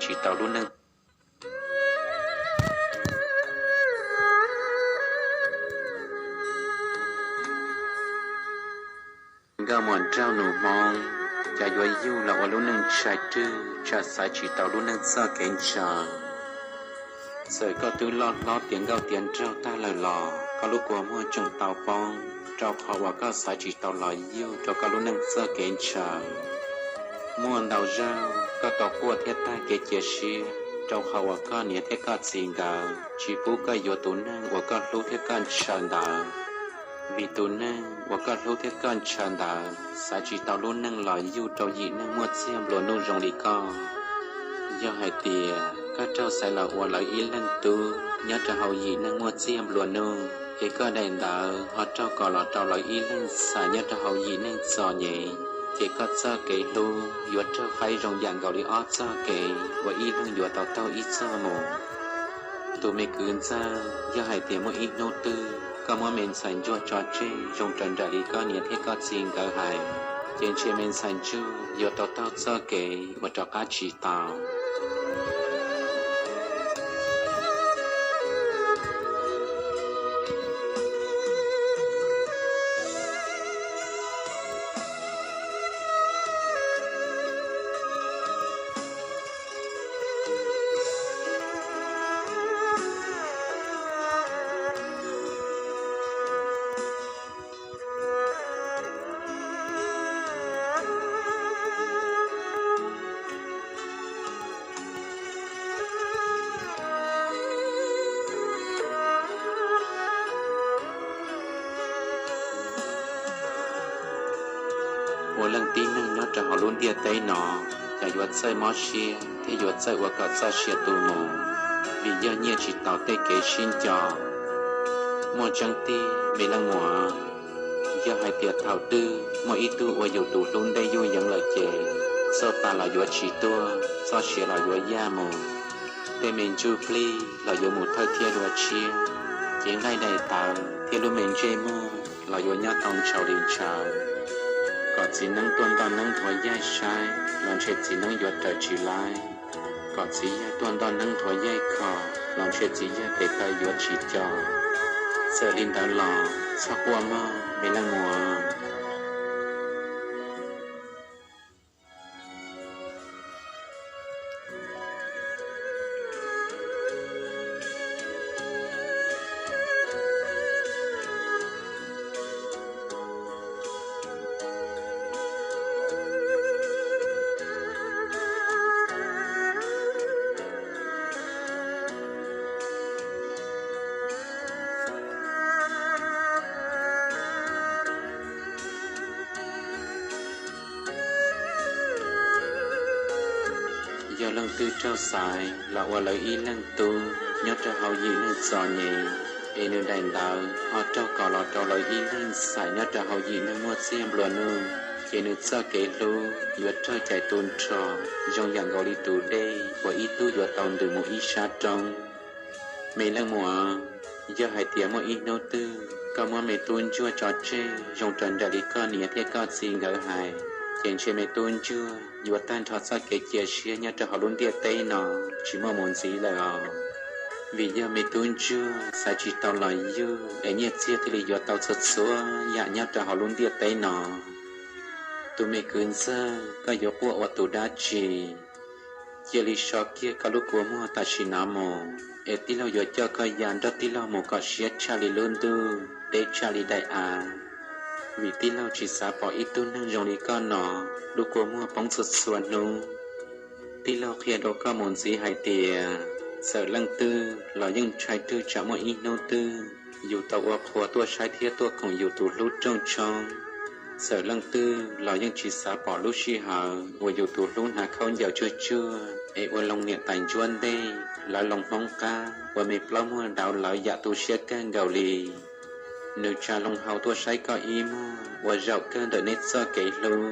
chỉ tàu luôn nâng gà mòn trao nụ mong cha duy yêu là ở luôn nâng trái trư cha sai chỉ tàu luôn nâng sơ kén chờ sợi có tư lo tiếng gạo tiền trao ta lời lò có lúc qua mua trồng tàu bong trao họ và có sai chỉ tàu lời yêu cho có lúc nâng sơ kén chờ mua đầu rau có tàu cua thiết ta kế chia xia trao họ và có nhẹ thiết có xin gạo chỉ bố có yếu tố nâng và có lúc thiết có chờ đợi vì tụ nâng và các lô thiết con tràn đà xã chỉ tàu luôn nâng lời yêu trâu dị nâng mua xem lúa nô rồng đi con do hai tìa các trâu sẽ là của lời ý lân tu nhớ trâu hậu dị nâng mua xem lúa nô thì có đèn đà họ trâu còn là trâu lời ý lân xã nhớ trâu hậu dị nâng giò nhẹ thì có cho kể lu yếu trâu phải rồng dạng gạo đi ót cho kể và ý lân yếu tàu tàu ít cho mù tụi mình cứ ra do hai tìa mua ít nô tư có mua mình sành cho trò chơi trong trận đại lý có nhiệt hết có xin cỡ hài trên chế mình sành chú yếu tàu tàu sơ kể và trò cá chỉ tàu 我冷低能要正好论点对喏，假如在毛些，他若在我个在些多么，vì giờ nhẹ chỉ tạo tê kế xin cho, mua trắng tê mấy lần mua, giờ hai tiệt thảo tư, mua ít tu ở dù tụ luôn đây vui dẫn lời chè, sau ta là vừa chỉ tua, sau sẽ là vừa gia mù, tê mình chu pli là vừa một thời thiên vừa chia, chỉ ngay này tạo thiên luôn mình chơi mua, là vừa nhát tông chào liền chào. Có chỉ nâng tuần đòn nâng thổi dây sai, làm chết chỉ nâng yuột trời chỉ lai. Có chỉ tuần đòn nâng thổi dây khò, làm chết chỉ để tay yuột chỉ cho. Sợ linh đã lò, sao qua mơ, mấy lần mùa. Giờ lần tư trao xài là qua lời ý lần tu nhớ trao hậu gì nên giò nhẹ để nên đành đạo họ trao cỏ lọ trao lời ý lần xài nhớ trao hậu gì nên mua xem luôn nương chỉ nên sao kể lu vừa trao chạy tuôn trò trong dạng gọi đi tù đây và ý tu vừa tòng từ một ý sát trong mấy lần mùa giờ hai tiếng một ý nô tư có mua mấy tuôn chua trò chê trong trận đại lý con nhẹ thế con xin gỡ hài trên chế mấy tuôn chua vừa tan thoát ra cái chia sẻ nhớ cho họ luôn địa tây nó chỉ mà muốn gì là vì giờ mấy tuần chưa sai chỉ tao lại dư để nhớ chia thì giờ tao sốt số dạ nhớ cho họ luôn địa tây nó tụi mấy cứ giờ có giờ qua ở tụi đã chỉ chia lý so kia có lúc qua mua ta chỉ nằm mồ để tí lâu giờ cho coi dàn đó tí lâu một có sét Charlie luôn tu để Charlie đại à vì tí lâu chỉ xả bỏ ít tu nâng dòng đi con nó lúc qua mua bóng sụt xuân nung tí lâu kia đâu có muốn gì hay tìa sợ lăng tư là những trai tư trả mọi ít nô tư dù tàu ọc hóa tua trái thiết tua cũng dù tụ lút trong sợ lăng tư là những chỉ xả bỏ lúc xì hờ và dù tụ lút hạ không giàu chưa ê ua lòng niệm tành chuan đây là lòng phong ca và mê plau mua đào lợi dạ tu xe can gạo lì nếu cha lòng hào tua trái có ý mua và rau can đợi nét sơ kể lưu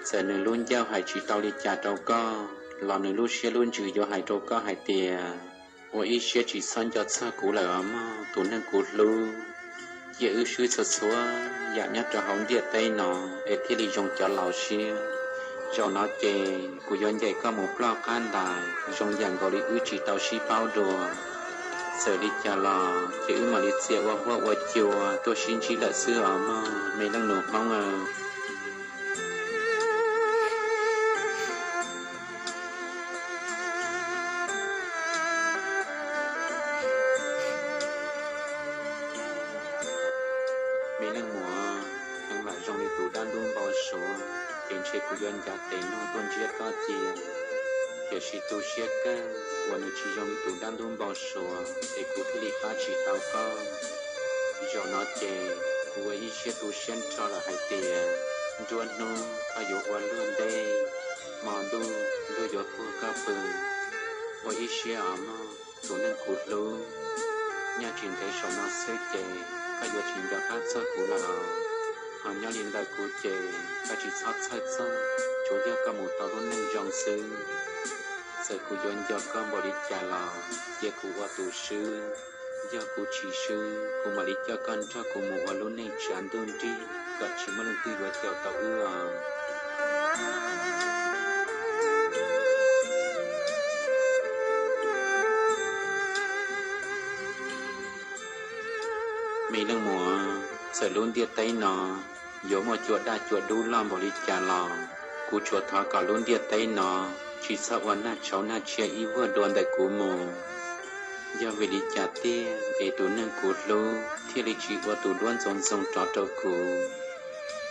giờ nữ luôn giao hai chỉ tao đi trả trâu co lò nữ luôn xe luôn trừ do hai trâu co hai tìa và ý xe chỉ son cho sơ cũ là ấm tụi nâng cũ lưu giờ ư sư sơ xóa dạ nhắc cho hóng địa tây nó để thiết đi dùng cho lào xe cho nó chê của yon dạy có một lo can đài trong dạng gọi ư chỉ tàu xí bao đùa sợ đi chả lò chỉ mà đi xe qua chùa tôi xin chỉ là xưa ở mà mấy đang nộp mong mấy đang mùa thằng lại trong đi tủ đan đun bao số tiền chế của yon giá tiền nó tuân chia có tiền giờ chỉ tu chia cảวันนี้ที่ยอมตุดันดุมบอชัวเอกกูที่ลีฟ้าชีตาวก็ยอมนอเจกูว่าอีเชียตูเชียนจอละหายเตียดวนนูอายุวันเลื่อนได้มองดูยอดพูก็ปืนว่าอีเชียอ๋อมตัวนั่งกูรู้ญาจินได้ชมนอเสเจก็ยอดจินดาพัดเสกูละหางยาลินได้กูเจก็จิตซัดเสซ้ำช่วยยากระหมูตอรุ่นนั่งยองซื้อsợ cô yon do con bỏ đi trả lò giờ cô qua tù sư giờ cô chỉ sư cô mà đi cho con cho cô một vào luôn nên chán đơn đi gọi chỉ mà lần tư và chèo tàu ư mấy lần mùa sợ luôn điệt tay nó dỗ mà chuột đa chuột đu làm bỏ đi trả lò cô chuột thọ cả luôn điệt tay nó chỉ sợวันน่ะcháuน่ะchia ý vừa đồn đại cú mồ giờ về đi trả tiền để tụi nâng cú lô thì lịch chỉ qua tụi đoan dọn dọn trọ trọ cú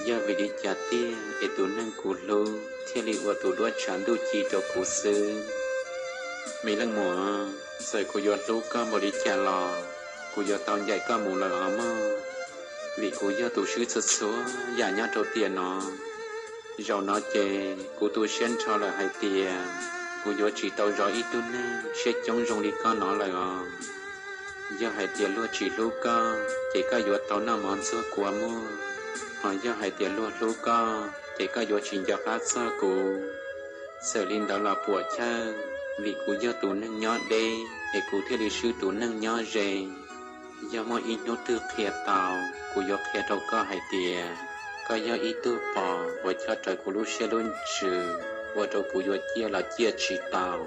giờ về đi trả tiền để tụi nâng cú lô thì lịch qua tụi đoan chán đu chi trọ cú sư mấy lần mùa sợ cú giọt lú có bỏ đi trả lò cú giọt tao dạy có mù lời ấm vì cú giọt tụi sư sơ số giả nhá trọ tiền nó dầu nó chê cô tôi xuyên cho là hai tiền cô vô chỉ tàu rõ ít tuần nè sẽ chống rong đi con nó lại giờ hai tiền luôn chỉ lúc con chỉ có vô tàu nó món xưa của mua họ giờ hai tiền luôn lúc con chỉ có vô chỉ cho phát xưa cô sở linh đó là của cha vì cô giờ tụ nâng nhỏ đây để cô theo lịch sử tụ nâng nhỏ rề giờ mọi ít nhốt từ kia tàu cô vô kia đâu có hai tiền có do ý tư bỏ và cho trời của lúc xe luôn trừ và đâu của do chia là chia chỉ tàu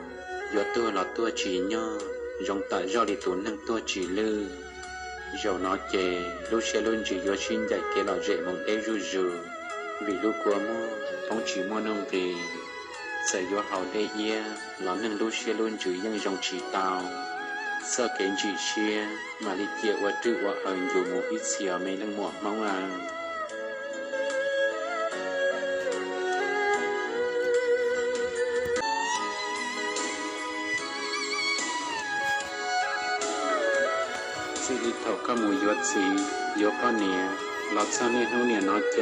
do tôi là tôi chỉ nhau dòng tại do đi tốn năng tôi chỉ lư dầu nó chè lúc xe luôn chỉ do xin dạy cái là dễ một đế ru rù vì lúc của mua không chỉ mua nông thì sẽ do hậu đế ia là nâng lúc xe luôn chỉ dân dòng chỉ tàu sợ kén chỉ xe mà đi chia và tự và ẩn dù một ít xìa mấy lần một mongสิริเท่ากับหมูยศสียกก็เนี่ยหลับซ้ำเนี่ยเขาเนี่ยนอเจ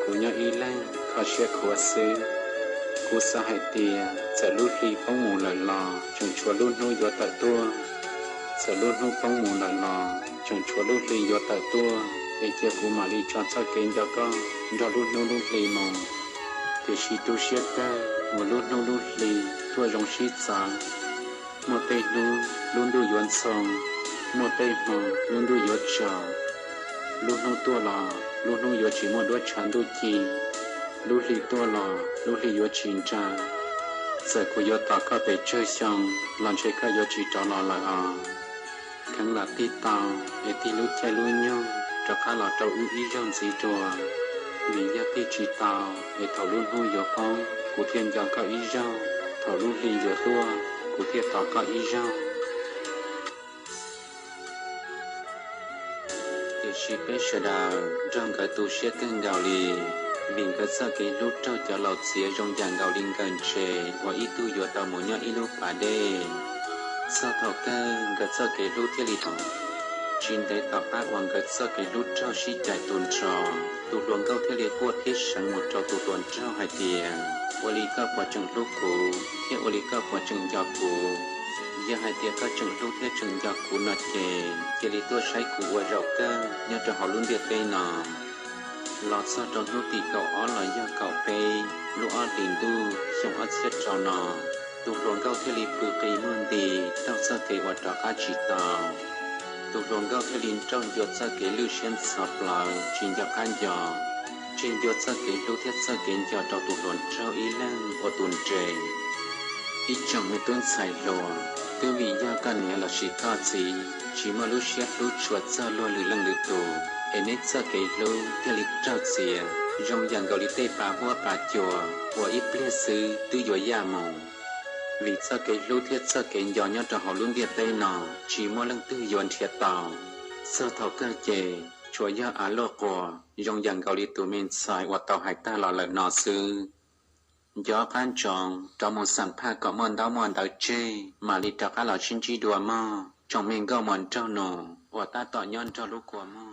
กูย่ออีแรงเขาเชื่อขัวซื้อกูสหายเตียจะรุ่นรีป้องหมูหล่อหล่อจงชัวรุ่นหูยศแต่ตัวจะรุ่นหูป้องหมูหล่อหล่อจงชัวรุ่นรียศแต่ตัวไอเจ้ากูมาลีจอนสักเกณฑ์จะก็รอรุ่นหูรุ่นรีมองแต่ชีตัวเชื่อได้หมูรุ่นหูรุ่นรีตัวจงชีจางหมดเตนูรุ่นดูยวนซองmột tay mà luôn đuôi gió chào luôn nông tua là luôn nông gió chỉ một đôi chán đôi chi luôn lì tua là luôn lì gió chín trà giờ của gió ta có thể chơi xong làm chơi các gió chỉ trò là kháng là tí tàu để tí lúc chơi lui nhau cho khá là trâu ý rong gì trò vì giá tí chỉ tàu để thầu luôn nuôi gió phong của thiên gió có ý rong thầu luôn lì gió tua của thiên tàu có ý rong chỉ biết sẽ đào trong cái tu sẽ cần gạo lì mình có sợ cái lúc trâu cho lọt xía trong dàn gạo linh gần trề và ít tu vừa tàu một nhau ít lúc bà đê sợ thọ cơ có sợ cái lúc thiết lý thọ chính đấy tàu bác hoàng có sợ cái lúc trâu xí chạy tuần trò tụ luồng câu thiết lý của thiết sáng một trò tụ tuần trâu hai tiền và lý cơ quả chừng lúc cũ thiết và lý cơ quả chừng giọt cũ giờ hai tiệc có chừng lúc thế chừng giặc của nó chè lý tôi say của vợ rau cơ nhớ cho họ luôn biết đây nọ lọt sau trong lúc tì cậu ó là do cậu pe lúc ó tiền tu xong ó xét trò nọ tụ luồng câu thế lý bự cây mơn tì trong sơ kề và trò cá chỉ tàu tụ luồng câu thế lý trong giọt sơ kề lưu xuyên sập lại chuyện giặc ăn giò trên giọt sơ kiến lưu thiết sơ kiến cho trâu tụt luồn trâu ý lăng ở tuần trề ý chồng mới tuôn xài lùa tư vì do con này là chỉ mà lúc xét lúc chuột sơ lùa lử lăng lử tù nên sơ kiến lưu theo lịch trâu xìa trong dàn gạo lý tê bà hoa bà chùa của ít lê sư tư dội gia mộng vì sơ kiến lưu thiết sơ kiến do nhau trò họ luôn việt tây nọ chỉ mà lăng tư dọn thiệt tàu sơ thầu cơ chê chúa do á lô của dòng dàn gạo lý tù mình xài hoặc tàu hải ta lò lợi nọ sư gió can tròn trong một sản pha có mòn đau chê mà lý trọc á lò chín chi đùa mò trong mình có mòn trâu nổ và ta tỏ nhân cho lúc của mò